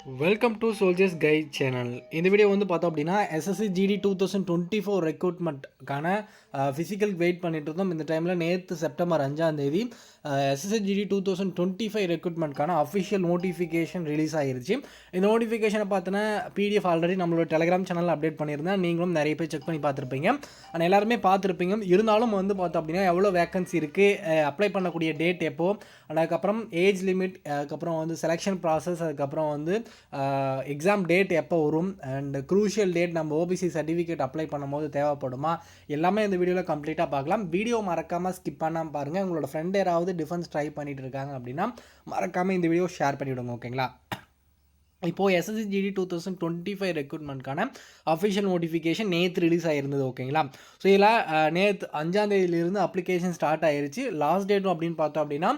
Welcome to soldiers guide channel. இந்த video வந்து பார்த்தோம் அப்படின்னா எஸ்எஸ்சி ஜிடி 2024 ரெக்ரூட்மெண்ட்கான ஃபிசிக்கல் வெயிட் பண்ணிட்டு இருந்தோம். இந்த டைமில் நேற்று செப்டம்பர் 5 எஸ்எஸ்சி ஜிடி 2025 ரெக்ரூட்மெண்ட்கான அஃபிஷியல் நோட்டிஃபிகேஷன் ரிலீஸ் ஆகிருச்சு. இந்த நோட்டிஃபிகேஷனை பார்த்தினா பிடிஎஃப் ஆல்ரெடி நம்மளோட டெலிகிராம் சேனலில் அப்டேட் பண்ணியிருந்தேன். நீங்களும் நிறைய பேர் செக் பண்ணி பார்த்துருப்பீங்க, ஆனால் எல்லாருமே பார்த்துருப்பீங்க. இருந்தாலும் வந்து பார்த்தோம் அப்படின்னா எவ்வளோ வேக்கன்சி இருக்குது, அப்ளை பண்ணக்கூடிய டேட் எப்போ, அதுக்கப்புறம் ஏஜ் லிமிட், அதுக்கப்புறம் வந்து செலெக்ஷன் ப்ராசஸ், அதுக்கப்புறம் வந்து எக்ஸாம் டேட் எப்போ வரும், அண்ட் க்ரூஷியல் டேட் நம்ம ஓபிசி சர்டிஃபிகேட் அப்ளை பண்ணும்போது தேவைப்படுமா, எல்லாமே இந்த வீடியோவில் கம்ப்ளீட்டாக பார்க்கலாம். வீடியோ மறக்காமல் ஸ்கிப் பண்ணாமல் பாருங்கள். உங்களோட ஃப்ரெண்ட் யாராவது டிஃபென்ஸ் ட்ரை பண்ணிட்டு இருக்காங்க அப்படின்னா மறக்காமல் இந்த வீடியோ ஷேர் பண்ணிவிடுங்க, ஓகேங்களா? இப்போது எஸ்எஸ்சி ஜிடி 2025 ரெக்ரூட்மெண்ட்கான அஃபிஷியல் நோட்டிஃபிகேஷன் நேற்று ரிலீஸ் ஆகிருந்தது, ஓகேங்களா? ஸோ இதில் நேற்று 5 அப்ளிகேஷன் ஸ்டார்ட் ஆகிருச்சு. லாஸ்ட் டேட்டும் அப்படின்னு பார்த்தோம் அப்படின்னா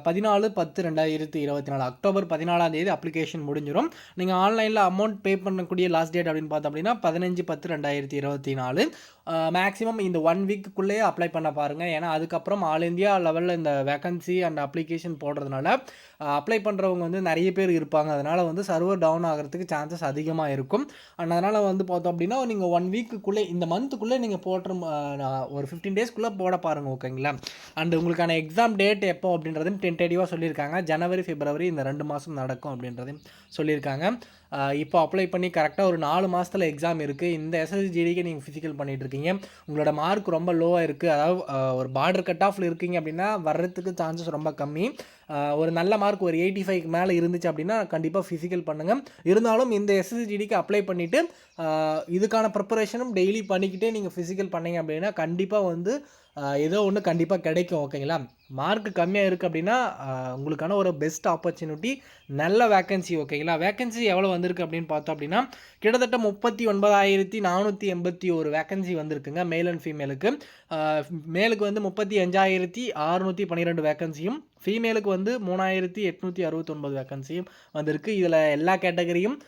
14/10/2024 அக்டோபர் 14 அப்ளிகேஷன் முடிஞ்சிடும். நீங்கள் ஆன்லைனில் அமௌண்ட் பே பண்ணக்கூடிய லாஸ்ட் டேட் அப்படின்னு பார்த்தோம் அப்படின்னா 15/10/2024. மேக்ஸிமம் இந்த 1 வீக்குள்ளேயே அப்ளை பண்ண பாருங்கள். ஏன்னா அதுக்கப்புறம் ஆல் இந்தியா லெவலில் இந்த வேக்கன்சி அண்ட் அப்ளிகேஷன் போடுறதுனால அப்ளை பண்ணுறவங்க வந்து நிறைய பேர் இருப்பாங்க. அதனால் வந்து சர்வர் டவுன் ஆகிறதுக்கு சான்சஸ் அதிகமாக இருக்கும். அண்ட் அதனால் வந்து பார்த்தோம் அப்படின்னா நீங்கள் 1 வீக்குள்ளே, இந்த மந்த்துக்குள்ளே நீங்கள் போடுற ஒரு 15 டேஸ்க்குள்ளே போட பாருங்கள், ஓகேங்களா? அண்ட் உங்களுக்கான எக்ஸாம் டேட் எப்போ அப்படின்றது டென்டேட்டிவாக சொல்லியிருக்காங்க. ஜனவரி பிப்ரவரி இந்த 2 மாதம் நடக்கும் அப்படின்றதையும் சொல்லியிருக்காங்க. இப்போ அப்ளை பண்ணி கரெக்டாக ஒரு 4 மாதத்தில் எக்ஸாம் இருக்குது. இந்த எஸ்எஸ்சி ஜிடிக்கு நீங்கள் ஃபிசிக்கல் பண்ணிகிட்டு இருக்கீங்க, உங்களோட மார்க் ரொம்ப லோவாக இருக்குது, அதாவது ஒரு பார்டர் கட் ஆஃபில் இருக்கீங்க அப்படின்னா வர்றதுக்கு சான்சஸ் ரொம்ப கம்மி. ஒரு நல்ல மார்க் ஒரு 85க்கு மேலே இருந்துச்சு அப்படின்னா கண்டிப்பாக ஃபிசிக்கல் பண்ணுங்கள். இருந்தாலும் இந்த எஸ்எஸ்சி ஜிடிக்கு அப்ளை பண்ணிவிட்டு இதுக்கான ப்ரிப்பரேஷனும் டெய்லி பண்ணிக்கிட்டே நீங்கள் ஃபிசிக்கல் பண்ணிங்க அப்படின்னா கண்டிப்பாக வந்து ஏதோ ஒன்று கண்டிப்பாக கிடைக்கும், ஓகேங்களா? மார்க் கம்மியாக இருக்குது அப்படின்னா உங்களுக்கான ஒரு பெஸ்ட் ஆப்பர்ச்சுனிட்டி, நல்ல வேக்கன்சி, ஓகேங்களா? வேக்கன்சி எவ்வளோ வந்திருக்கு அப்படின்னு பார்த்தோம் அப்படின்னா கிட்டத்தட்ட 39,481 வேக்கன்சி வந்திருக்குங்க மேல் அண்ட் ஃபீமேலுக்கு. மேலுக்கு வந்து 35,612 வேக்கன்சியும், ஃபீமேலுக்கு வந்து 3,869 வேக்கன்சியும் வந்திருக்கு. இதில் எல்லா கேட்டகரியும்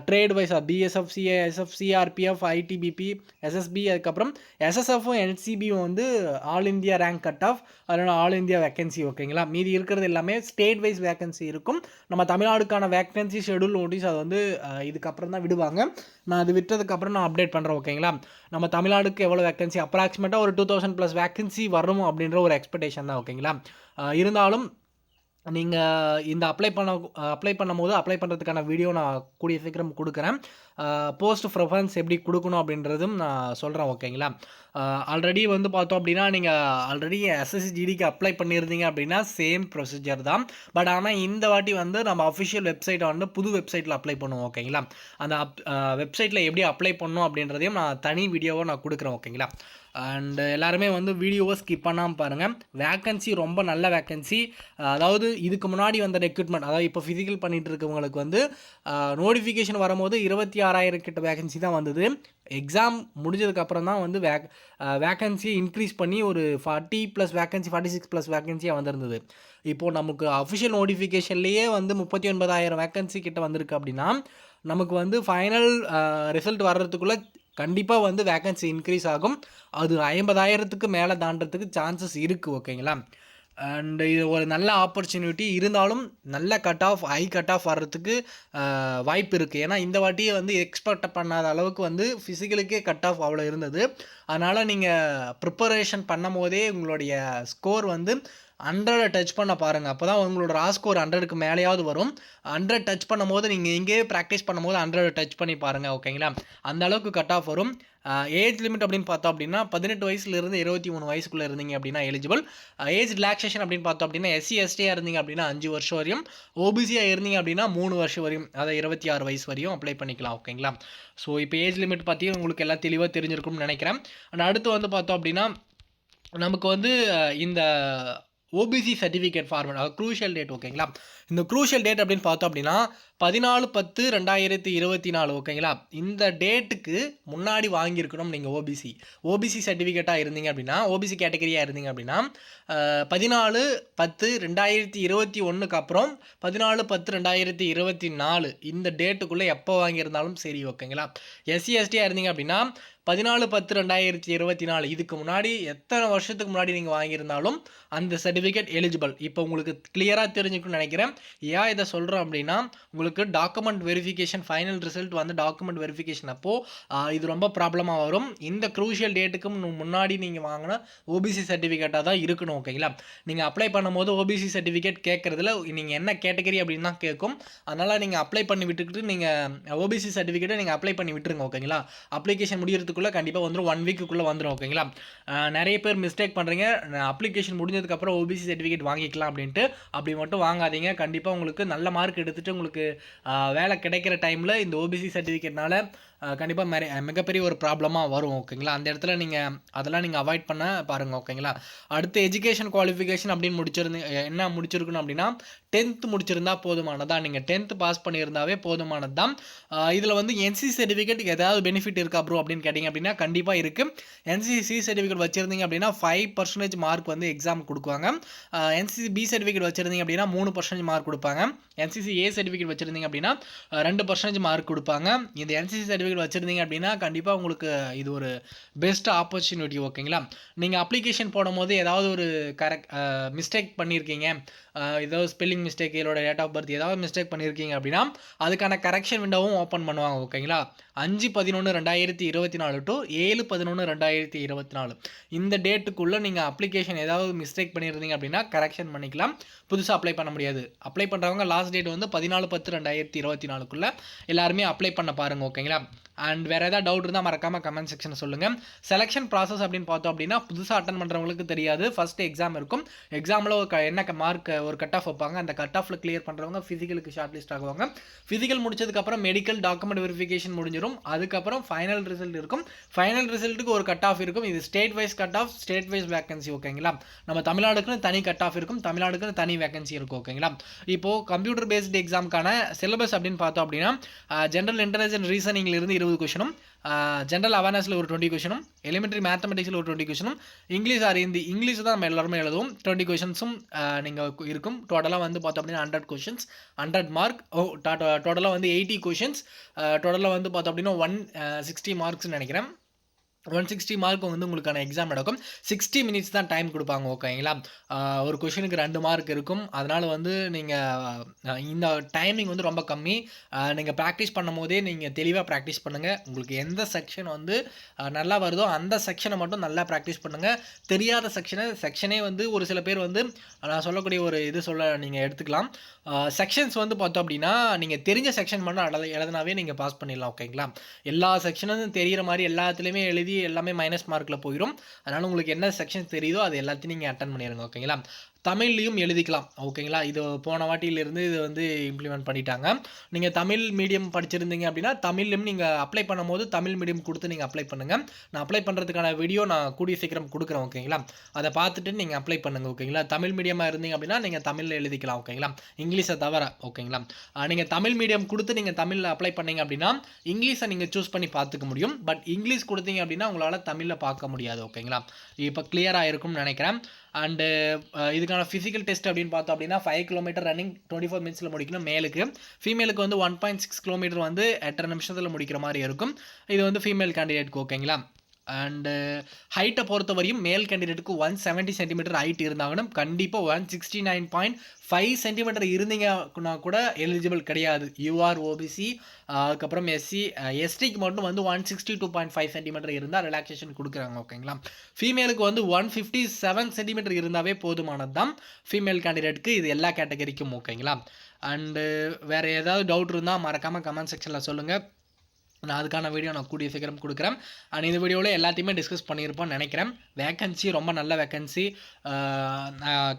ட்ரேட் வைஸாக BSF, CASF, CRPF, ITBP, SSB, அதுக்கப்புறம் எஸ்எஸ்எஃப்பும் என்சிபியும் வந்து all India rank cut off, அதனால் ஆல் இந்தியா வேக்கன்சி, ஓகேங்களா? மீதி இருக்கிறது எல்லாமே ஸ்டேட் வைஸ் வேக்கன்சி இருக்கும். நம்ம தமிழ்நாடுக்கான வேக்கன்சி ஷெடியூல் நோட்டீஸ் அது வந்து இதுக்கப்புறம் தான் விடுவாங்க. நான் அது விட்டதுக்கப்புறம் நான் அப்டேட் பண்ணுறேன், ஓகேங்களா? நம்ம தமிழ்நாடுக்கு எவ்வளோ வேக்கன்சி, அப்ராக்சிமேட்டாக ஒரு 2000+ வேக்கன்சி வரும் அப்படின்ற ஒரு எக்ஸ்பெக்டேஷன் தான், ஓகேங்களா? இருந்தாலும் நீங்கள் இந்த அப்ளை பண்ணும்போது அப்ளை பண்ணுறதுக்கான வீடியோ நான் கூடிய சீக்கிரம் கொடுக்குறேன். போஸ்ட் ப்ரிஃபரன்ஸ் எப்படி கொடுக்கணும் அப்படின்றதும் நான் சொல்கிறேன், ஓகேங்களா? ஆல்ரெடி வந்து பார்த்தோம் அப்படின்னா நீங்கள் ஆல்ரெடி எஸ்எஸ்சி ஜிடிக்கு அப்ளை பண்ணியிருந்தீங்க அப்படின்னா சேம் ப்ரொசீஜர் தான். பட் ஆனால் இந்த வாட்டி வந்து நம்ம அஃபிஷியல் வெப்சைட்டை வந்து புது வெப்சைட்டில் அப்ளை பண்ணுவோம், ஓகேங்களா? அந்த வெப்சைட்டில் எப்படி அப்ளை பண்ணணும் அப்படின்றதையும் நான் தனி வீடியோவை நான் கொடுக்குறேன், ஓகேங்களா? அண்டு எல்லாருமே வந்து வீடியோவை ஸ்கிப் பண்ணாமல் பாருங்கள். வேக்கன்சி ரொம்ப நல்ல வேக்கன்சி. அதாவது இதுக்கு முன்னாடி வந்த ரெக்ரூட்மெண்ட், அதாவது இப்போ ஃபிசிக்கல் பண்ணிகிட்டு இருக்கவங்களுக்கு வந்து நோட்டிஃபிகேஷன் வரும்போது 26,000 கிட்ட வேக்கன்சி தான் வந்தது. எக்ஸாம் முடிஞ்சதுக்கப்புறம் தான் வந்து வேக்கன்சியை இன்க்ரீஸ் பண்ணி ஒரு 40+ வேக்கன்சி, 46+ வேக்கன்சியாக வந்திருந்தது. இப்போது நமக்கு அஃபிஷியல் நோட்டிஃபிகேஷன்லேயே வந்து 39,000 வேக்கன்சி கிட்ட வந்திருக்கு அப்படின்னா நமக்கு வந்து ஃபைனல் ரிசல்ட் வர்றதுக்குள்ளே கண்டிப்பாக வந்து வேக்கன்சி இன்க்ரீஸ் ஆகும். அது 50,000க்கு மேலே தாண்டறதுக்கு சான்சஸ் இருக்குது, ஓகேங்களா? அண்டு இது ஒரு நல்ல ஆப்பர்ச்சுனிட்டி. இருந்தாலும் நல்ல cut off, high cut off வர்றதுக்கு வாய்ப்பு இருக்குது. ஏன்னா இந்த வாட்டியே வந்து எக்ஸ்பெக்ட் பண்ணாத அளவுக்கு வந்து ஃபிசிக்கலுக்கே கட் ஆஃப் அவ்வளோ இருந்தது. அதனால் நீங்கள் ப்ரிப்பரேஷன் பண்ணும் போதே உங்களுடைய ஸ்கோர் வந்து 100 டச் பண்ண பாருங்கள். அப்போ தான் உங்களோட ரா ஸ்கோர் 100க்கு மேலேயாவது வரும். 100 டச் பண்ணும் போது நீங்கள் இங்கேயே ப்ராக்டிஸ் பண்ணும்போது 100 டச் பண்ணி பாருங்கள், ஓகேங்களா? அந்த அளவுக்கு கட் ஆஃப் வரும். ஏஜ் லிமிட் அப்படின்னு பார்த்தோம் அப்படின்னா 18 வயசுலேருந்து 23 வயசுக்குள்ளே இருந்தீங்க அப்படின்னா எலிஜிபிள். ஏஜ் ரிலாக்ஸேஷன் அப்படின்னு பார்த்தோம் அப்படின்னா எஸ்சி எஸ்டியாக இருந்தீங்க அப்படின்னா 5 வருஷம் வரையும், ஓபிசியாக இருந்தீங்க அப்படின்னா 3 வருஷம் வரையும், அதாவது 26 வயசு வரையும் அப்ளை பண்ணிக்கலாம், ஓகேங்களா? ஸோ இப்போ ஏஜ் லிமிட் பற்றி உங்களுக்கு எல்லாம் தெளிவாக தெரிஞ்சிருக்கும்னு நினைக்கிறேன். அண்ட் அடுத்து வந்து பார்த்தோம் அப்படின்னா நமக்கு வந்து இந்த ஓபிசி சர்டிஃபிகேட் ஃபார்மேட், அது க்ரூஷியல் டேட், ஓகேங்களா? இந்த க்ரூஷியல் டேட் அப்படின்னு பார்த்தோம் அப்படின்னா 14/10/2024, ஓகேங்களா? இந்த டேட்டுக்கு முன்னாடி வாங்கியிருக்கணும் நீங்கள் ஓபிசி சர்டிஃபிகேட்டாக இருந்தீங்க அப்படின்னா, ஓபிசி கேட்டகரியாக இருந்தீங்க அப்படின்னா 14/10/2021 அப்புறம் 14/10/2024 இந்த டேட்டுக்குள்ளே எப்போ வாங்கியிருந்தாலும் சரி, ஓகேங்களா? எஸ்சி எஸ்டியாக இருந்தீங்க அப்படின்னா 14/10/2024 இதுக்கு முன்னாடி எத்தனை வருஷத்துக்கு முன்னாடி நீங்கள் வாங்கியிருந்தாலும் அந்த சர்டிஃபிகேட் எலிஜிபிள். இப்போ உங்களுக்கு கிளியராக தெரிஞ்சுக்கணும்னு நினைக்கிறேன். ஏன் இதை சொல்கிறோம் அப்படின்னா, உங்களுக்கு டாக்குமெண்ட் வெரிஃபிகேஷன் ஃபைனல் ரிசல்ட் வந்து டாக்குமெண்ட் வெரிஃபிகேஷன் அப்போது இது ரொம்ப ப்ராப்ளமாக வரும். இந்த க்ரூஷியல் டேட்டுக்கு முன்னாடி நீங்கள் வாங்கினா ஓபிசி சர்டிஃபிகேட்டாக தான் இருக்கணும். ஓகேங்களா? நீங்கள் அப்ளை பண்ணும்போது ஓபிசி சர்டிஃபிகேட் கேட்குறதுல நீங்கள் என்ன கேட்டகரி அப்படின்னு தான் கேட்கும். அதனால் நீங்கள் அப்ளை பண்ணி விட்டுக்கிட்டு நீங்கள் ஓபிசி சர்டிஃபிகேட்டை நீங்கள் அப்ளை பண்ணி விட்டுருங்க. ஓகேங்களா? அப்ளிகேஷன் முடிகிறதுக்குள்ளே கண்டிப்பாக வந்துடும். 1 வீக்குள்ளே வந்துடும். ஓகேங்களா? நிறைய பேர் மிஸ்டேக் பண்ணுறீங்க. அப்ளிகேஷன் முடிஞ்சதுக்கப்புறம் ஓபிசி சர்டிஃபிகேட் வாங்கிக்கலாம் அப்படின்ட்டு. அப்படி மட்டும் வாங்காதீங்க. கண்டிப்பாக உங்களுக்கு நல்ல மார்க் எடுத்துகிட்டு உங்களுக்கு வேலை கிடைக்கிற டைமில் இந்த ஓபிசி சர்டிஃபிகேட்னால கண்டிப்பாக மிகப்பெரிய ஒரு ப்ராப்ளமாக வரும். ஓகேங்களா? அந்த இடத்துல அதெல்லாம் நீங்கள் அவாய்ட் பண்ண பாருங்கள். ஓகேங்களா? அடுத்து எஜுகேஷன் குவாலிஃபிகேஷன் அப்படின்னு என்ன முடிச்சிருக்கணும் அப்படின்னா 10th முடிச்சிருந்தா போதுமானதான். நீங்கள் 10th பாஸ் பண்ணியிருந்தாவே போதுமானது தான். இதில் வந்து என்சிசி சர்டிஃபிகேட் ஏதாவது பெனிஃபிட் இருக்கா ப்ரோ அப்படின்னு கேட்டிங்க அப்படின்னா கண்டிப்பாக இருக்குது. என்சிசி சர்டிஃபிகேட் வச்சுருந்தீங்க அப்படின்னா 5% மார்க் வந்து எக்ஸாம் கொடுக்குவாங்க. என்சிசி பி சர்டிஃபிகேட் வச்சுருந்தீங்க அப்படின்னா 3% மார்க் கொடுப்பாங்க. என்சிசி ஏ சர்டிஃபிகேட் வச்சுருந்தீங்க அப்படின்னா 2% மார்க் கொடுப்பாங்க. இந்த என்சிசி சர்டிஃபிகேட் வச்சுருந்தீங்க அப்படின்னா கண்டிப்பாக உங்களுக்கு இது ஒரு பெஸ்ட் ஆப்பர்ச்சுனிட்டி. ஓகேங்களா? நீங்கள் அப்ளிகேஷன் போடும்போது ஏதாவது ஒரு மிஸ்டேக் பண்ணியிருக்கீங்க, ஏதாவது ஸ்பெல்லிங் மிஸ்டேக், இதோட டேட் ஆஃப் பர்த் ஏதாவது மிஸ்டேக் பண்ணியிருக்கீங்க அப்படின்னா அதுக்கான கரெக்ஷன் விண்டோவும் ஓப்பன் பண்ணுவாங்க. ஓகேங்களா? 5/11/2024 டு 7/11/2024 இந்த டேட்டுக்குள்ளே நீங்கள் அப்ளிகேஷன் ஏதாவது மிஸ்டேக் பண்ணியிருந்தீங்க அப்படின்னா கரெக்ஷன் பண்ணிக்கலாம். புதுசாக அப்ளை பண்ண முடியாது. அப்ளை பண்ணுறவங்க லாஸ்ட் டேட் வந்து 14/10/2024 எல்லாருமே அப்ளை பண்ண பாருங்கள். ஓகேங்களா? அண்ட் வேறு ஏதாவது டவுட் இருந்தால் மறக்காமல் கமெண்ட் செக்ஷனில் சொல்லுங்கள். செலெக்ஷன் ப்ராசஸ் அப்படின்னு பார்த்தோம் அப்படின்னா புதுசாக அட்டன் பண்ணுறவங்களுக்கு தெரியாது. ஃபஸ்ட்டு எக்ஸாம் இருக்கும். எக்ஸாமில் என்ன மார்க் ஒரு கட் ஆஃப் வைப்பாங்க. அந்த கட் ஆஃபில் கிளியர் பண்ணுறவங்க ஃபிசிக்கலுக்கு ஷார்ட் லிஸ்ட் ஆகுவாங்க. ஃபிசிக்கல் முடிச்சதுக்கப்புறம் மெடிக்கல் டாக்குமெண்ட் வெரிஃபிகேஷன் முடிஞ்சிடும். அதுக்கப்புறம் ஃபைனல் ரிசல்ட் இருக்கும். ஃபைனல் ரிசல்ட்டுக்கு ஒரு கட் ஆஃப் இருக்கும். இது state wise cut off, state wise vacancy. ஓகேங்களா? நம்ம தமிழ்நாடுக்குன்னு தனி கட் ஆஃப் இருக்கும், தமிழ்நாடுக்குன்னு தனி வேகன்சி இருக்கும். ஓகேங்களா? இப்போது கம்ப்யூட்டர் பேஸ்டு எக்ஸாமுக்கான சிலபஸ் அப்படின்னு பார்த்தோம் அப்படின்னா ஜென்ரல் இன்டெலிஜென்ஸ் ரீசனிங்லேருந்து 20 கொஷனும், ஜென்ரல் அவேர்னஸில் ஒரு 20 கொஷனும், எலிமெண்ட்ரி மேத்தமெட்டிக்ஸில் ஒரு 20 கொஷனும், இங்கிலீஷ் ஆர் ஹிந்தி இங்கிலீஷ் தான் நம்ம எல்லாருமே எழுதுவோம். 20 கொஷன்ஸும் நீங்கள் இருக்கும். டோட்டலாக வந்து பார்த்தோம் அப்படின்னா 100 கொஷின்ஸ், 100 மார்க். டோட்டலாக வந்து 80 கொஷின்ஸ். டோட்டலாக வந்து பார்த்தோம் அப்படின்னா 160 மார்க்ஸ்னு நினைக்கிறேன். 160 மார்க் வந்து உங்களுக்கான எக்ஸாம் நடக்கும். 60 மினிட்ஸ் தான் டைம் கொடுப்பாங்க. ஓகேங்களா? ஒரு கொஷனுக்கு 2 மார்க் இருக்கும். அதனால் வந்து நீங்கள் இந்த டைமிங் வந்து ரொம்ப கம்மி. நீங்கள் ப்ராக்டிஸ் பண்ணும் போதே நீங்கள் தெளிவாக ப்ராக்டிஸ் பண்ணுங்கள். உங்களுக்கு எந்த செக்ஷன் வந்து நல்லா வருதோ அந்த செக்ஷனை மட்டும் நல்லா ப்ராக்டிஸ் பண்ணுங்கள். தெரியாத செக்ஷனே வந்து ஒரு சில பேர் வந்து நான் சொல்லக்கூடிய ஒரு நீங்கள் எடுத்துக்கலாம். செக்ஷன்ஸ் வந்து பார்த்தோம் அப்படின்னா நீங்கள் தெரிஞ்ச செக்ஷன் மட்டும் எழுதினாவே நீங்கள் பாஸ் பண்ணிடலாம். ஓகேங்களா? எல்லா செக்ஷனும் தெரிகிற மாதிரி எல்லாத்துலேயுமே எழுதி எல்லாமே மைனஸ் மார்க்கில் போயிடும். அதனால் உங்களுக்கு என்ன செக்ஷன் தெரியுதோ அது எல்லாத்தையும் நீங்கள் அட்டன் பண்ணிடுங்க. ஓகேங்களா? தமிழ்லையும் எழுதிக்கலாம். ஓகேங்களா? இது போன வாட்டியிலிருந்து இது வந்து இம்ப்ளிமெண்ட் பண்ணிட்டாங்க. நீங்கள் தமிழ் மீடியம் படிச்சிருந்தீங்க அப்படின்னா தமிழ்லையும் நீங்கள் அப்ளை பண்ணும்போது தமிழ் மீடியம் கொடுத்து நீங்கள் அப்ளை பண்ணுங்கள். நான் அப்ளை பண்ணுறதுக்கான வீடியோ நான் கூடிய சீக்கிரம் கொடுக்குறேன். ஓகேங்களா? அதை பார்த்துட்டு நீங்கள் அப்ளை பண்ணுங்கள். ஓகேங்களா? தமிழ் மீடியமாக இருந்தீங்க அப்படின்னா நீங்கள் தமிழில் எழுதிக்கலாம். ஓகேங்களா? இங்கிலீஷை தவிர. ஓகேங்களா? நீங்கள் தமிழ் மீடியம் கொடுத்து நீங்கள் தமிழில் அப்ளை பண்ணீங்க அப்படின்னா இங்கிலீஷை நீங்கள் சூஸ் பண்ணி பார்த்துக்க முடியும். பட் இங்கிலீஷ் கொடுத்தீங்க அப்படின்னா உங்களால் தமிழில் பார்க்க முடியாது. ஓகேங்களா? இப்போ கிளியராக இருக்கும்னு நினைக்கிறேன். அண்டு இதுக்கான ஃபிசிக்கல் டெஸ்ட் அப்படின்னு பார்த்தோம் அப்படின்னா 5 கிலோமீட்டர் ரன்னிங் 24 மினிட்ஸில் முடிக்கணும் மேலுக்கு. ஃபீமேலுக்கு வந்து 1.6 கிலோமீட்டர் வந்து 8.5 நிமிஷத்தில் முடிக்கிற மாதிரி இருக்கும். இது வந்து ஃபீமேல் கேண்டிடேட்க்கு. ஓகேங்களா? அண்டு ஹைட்டை பொறுத்தவரையும் மேல் கேண்டிடேட்டுக்கு 170 சென்டிமீட்டர் ஹைட் இருந்தாங்கன்னு கண்டிப்பாக 169.5 சென்டிமீட்டர் இருந்தீங்கன்னா கூட எலிஜிபிள் கிடையாது. You are OBC. அதுக்கப்புறம் எஸ்டிக்கு மட்டும் வந்து 162.5 சென்டிமீட்டர் இருந்தால் ரிலாக்ஸேஷன் கொடுக்குறாங்க. ஓகேங்களா? ஃபீமேலுக்கு வந்து 157 சென்டிமீட்டர் இருந்தாவே போதுமானது தான் ஃபீமேல் கேண்டிடேட்டுக்கு. இது எல்லா கேட்டகரிக்கும். ஓகேங்களா? அண்டு வேறு ஏதாவது டவுட் இருந்தால் மறக்காமல் கமெண்ட் செக்ஷனில் சொல்லுங்கள். நான் அதுக்கான வீடியோ நான் கூடிய சீக்கிரம் கொடுக்குறேன். அண்ட் இந்த வீடியோவில் எல்லாத்தையுமே டிஸ்கஸ் பண்ணியிருப்போம்னு நினைக்கிறேன். வேக்கன்சி ரொம்ப நல்ல வேக்கன்சி.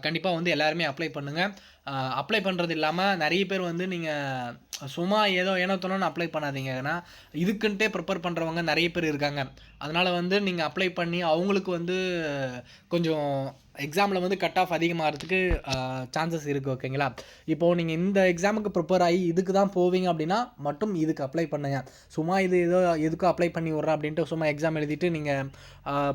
கண்டிப்பாக வந்து எல்லாருமே அப்ளை பண்ணுங்கள். அப்ளை பண்ணுறது இல்லாமல் நிறைய பேர் வந்து நீங்கள் சும்மா ஏனோ தோணுன்னு அப்ளை பண்ணாதீங்க. ஏன்னா இதுக்குன்ட்டே ப்ரிப்பேர் பண்ணுறவங்க நிறைய பேர் இருக்காங்க. அதனால் வந்து நீங்கள் அப்ளை பண்ணி அவங்களுக்கு வந்து கொஞ்சம் எக்ஸாமில் வந்து கட் ஆஃப் அதிகமாகிறதுக்கு சான்சஸ் இருக்குது. ஓகேங்களா? இப்போது நீங்கள் இந்த எக்ஸாமுக்கு ப்ரிப்பேர் ஆகி இதுக்கு தான் போவீங்க அப்படின்னா மட்டும் இதுக்கு அப்ளை பண்ணுங்கள். சும்மா எதுக்கும் அப்ளை பண்ணி விட்றேன் அப்படின்ட்டு சும்மா எக்ஸாம் எழுதிட்டு நீங்கள்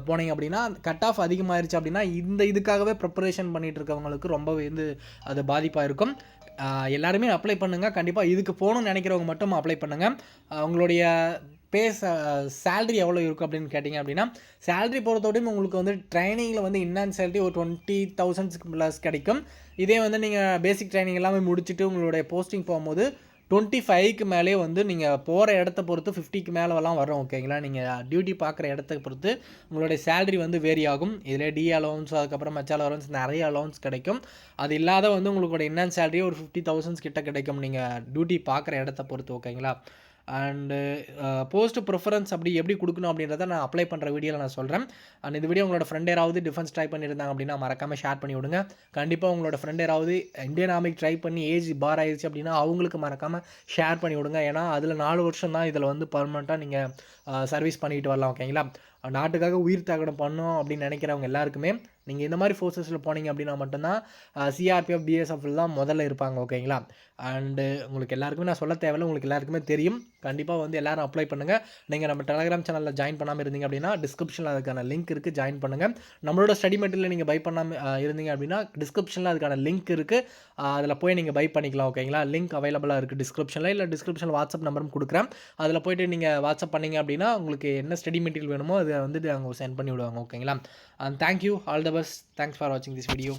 போனீங்க அப்படின்னா கட் ஆஃப் அதிகமாகிருச்சு அப்படின்னா இதுக்காகவே ப்ரிப்பரேஷன் பண்ணிகிட்டு இருக்கவங்களுக்கு ரொம்பவே வந்து அது பாதிப்பாக இருக்கும். எல்லாருமே அப்ளை பண்ணுங்கள். கண்டிப்பாக இதுக்கு போகணும்னு நினைக்கிறவங்க மட்டும் அப்ளை பண்ணுங்கள். உங்களுடைய சேலரி எவ்வளோ இருக்கும் அப்படின்னு கேட்டிங்க அப்படின்னா, சேலரி பொறுத்தவரையும் உங்களுக்கு வந்து ட்ரைனிங்கில் வந்து இன்னான் சேலரி ஒரு 20,000 ப்ளஸ் கிடைக்கும். இதே வந்து நீங்கள் பேசிக் ட்ரைனிங் எல்லாமே முடிச்சுட்டு உங்களுடைய போஸ்டிங் போகும்போது 25க்கு மேலேயே வந்து நீங்கள் போகிற இடத்த பொறுத்து 50க்கு மேலெலாம் வரும். ஓகேங்களா? நீங்கள் டியூட்டி பார்க்குற இடத்த பொறுத்து உங்களுடைய சேலரி வந்து வேரி ஆகும். இதில் டி அலோவன்ஸ், அதுக்கப்புறம் மெச் அலோவன்ஸ், நிறைய அலோவன்ஸ் கிடைக்கும். அது இல்லாத வந்து உங்களுடைய இன்னான் சேலரி ஒரு 50,000 கிட்ட கிடைக்கும் நீங்கள் டியூட்டி பார்க்குற இடத்த பொறுத்து. ஓகேங்களா? அண்டு போஸ்ட் ப்ரிஃபரன்ஸ் அப்படி எப்படி கொடுக்கணும் அப்படின்றத நான் அப்ளை பண்ணுற வீடியோவில் நான் சொல்கிறேன். அண்ட் இந்த வீடியோ உங்களோட ஃப்ரெண்ட் யாராவது டிஃபென்ஸ் ட்ரை பண்ணியிருந்தாங்க அப்படின்னா மறக்காமல் ஷேர் பண்ணி விடுங்க. கண்டிப்பாக உங்களோட ஃப்ரெண்ட் யாராவது இந்தியன் ஆர்மிக்கு ட்ரை பண்ணி ஏஜ் பார் ஆயிடுச்சு அப்படின்னா அவங்களுக்கு மறக்காமல் ஷேர் பண்ணி விடுங்க. ஏன்னா அதில் 4 வருஷம் தான் இதில் வந்து பர்மனெண்ட்டாக நீங்கள் சர்வீஸ் பண்ணிக்கிட்டு வரலாம். ஓகேங்களா? நாட்டுக்காக உயிர் தியாகம் பண்ணணும் அப்படின்னு நினைக்கிறவங்க எல்லாருக்குமே நீங்கள் இந்த மாதிரி ஃபோர்ஸஸில் போனீங்க அப்படின்னா மட்டும்தான் சிஆர்பிஎஃப், பிஎஸ்எஃப்ல தான் முதல்ல இருப்பாங்க. ஓகேங்களா? அண்டு உங்களுக்கு எல்லாருக்குமே நான் சொல்ல தேவையில்லை, உங்களுக்கு எல்லாருக்குமே தெரியும். கண்டிப்பாக வந்து எல்லோரும் அப்ளை பண்ணுங்கள். நீங்கள் நம்ம டெலகிராம் சேனலில் ஜாயின் பண்ணாமல் இருந்தீங்க அப்படின்னா டிஸ்கிரிப்ஷனில் அதுக்கான லிங்க் இருக்குது, ஜாயின் பண்ணுங்கள். நம்மளோட ஸ்டடி மெட்டீரியல் நீங்கள் பை பண்ணாமல் இருந்தீங்க அப்படின்னா டிஸ்கிரிப்ஷனில் அதுக்கான லிங்க் இருக்குது, அதில் போய் நீங்கள் பை பண்ணிக்கலாம். ஓகேங்களா? லிங்க் அவைலபிளாக இருக்குது டிஸ்கிரிப்ஷனில், இல்லை டிஸ்கிரிப்ஷனில் வாட்ஸ்அப் நம்பரும் கொடுக்குறேன். அதில் போய்ட்டு நீங்கள் வாட்ஸ்அப் பண்ணிங்க அப்படின்னா உங்களுக்கு என்ன ஸ்டடி மெட்டீரியல் வேணுமோ அதை வந்து அவங்க சென்ட் பண்ணி விடுவாங்க. ஓகேங்களா? And thank you, all the best. Thanks for வாட்சிங் திஸ் வீடியோ.